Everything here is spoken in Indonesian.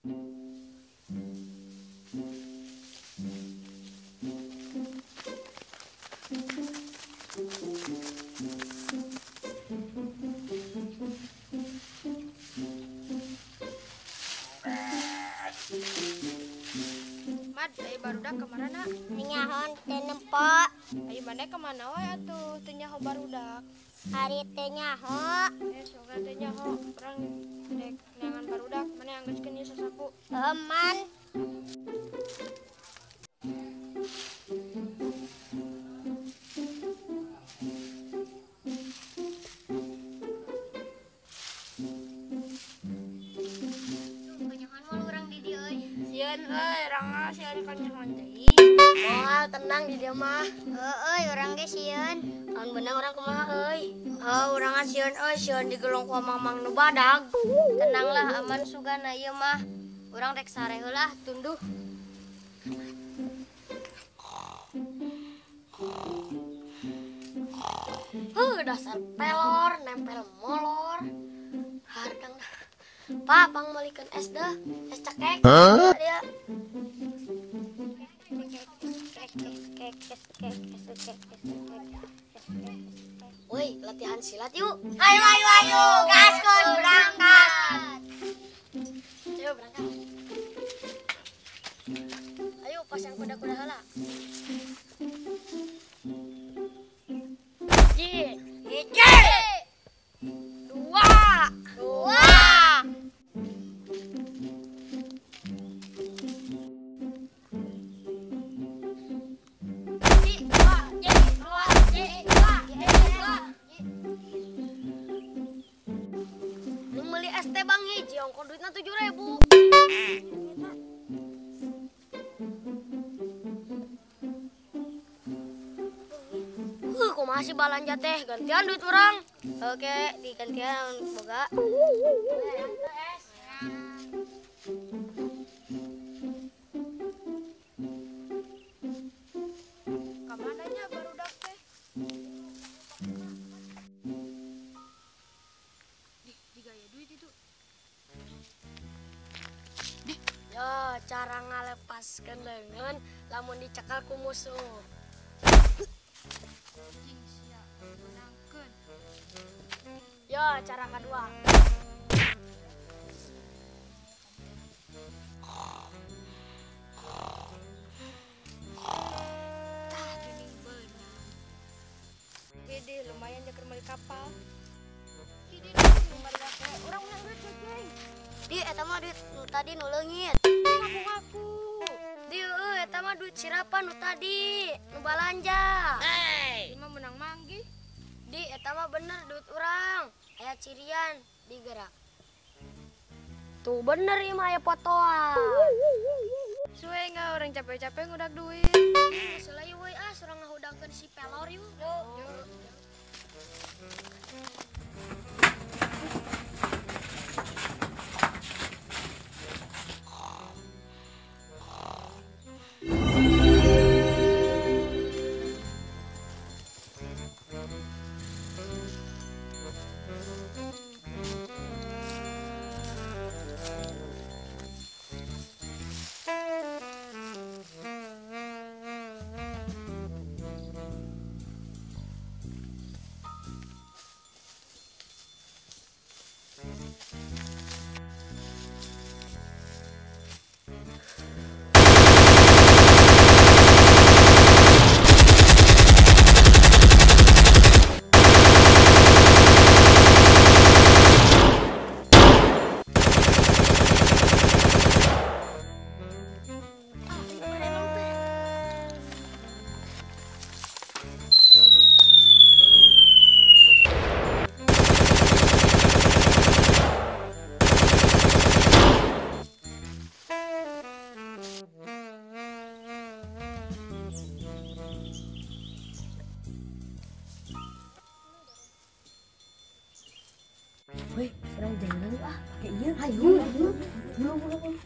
Mad, ayo barudak kemana nak? Nyahon teu nempo. Ayo mana kemana wae atuh? Teu nyaho barudak. Hari teu nyaho. Soalnya teu nyaho, urang dek neangan barudak, mana yang geuskeun ieu sasapu. Aman. Sieun euy, rangga sieun kan nyahoan deui. Moal tenang di dieu mah. Heueuy urang ge sieun. Lamun beunang urang kumaha euy? Urang sieun euy, sieun digelong ku mamang nu badag. Tenanglah aman sugana ieu mah. Urang rek sare heula tunduh. Dasar pelor, nempel molor. Hardang dah. Pak, pang molikeun es deh. Es cekek. Dia. Woi, latihan silat yuk. Ayo, gaskun berangkat. Ayo berangkat. Ayo pasang kuda-kuda heula. Hiji, Dua. Ning meuli es teh Bang hiji, ongkos duitna 7.000. Kumaha sih balanja teh? Gantian duit urang. Oke, digantian boga. Kamananya barudak teh? Digaya duit itu. Yo, cara ngalepaskeun leungeun lamun dicekal ku musuh. Yo, cara kedua. Tah, geuning beunang. Gede, lumayan jaker meuli kapal. Gede barudak teh. Urang menang duit ceucing. Di eta mah duit nu tadi nu leungit. Ngaku-ngaku. Di eta mah duit sirapan nu tadi, nu balanja. Ima menang manggih. Di eta mah bener duit urang. Aya cirian digerak. Tuh bener ieu mah aya fotoan. Suwe enggak orang capek-capek ngudak duit. Selai we surang ngahudangkeun si pelor yuk. Yuk. Weh, orang jalan pakai iya. Ayo. Belum.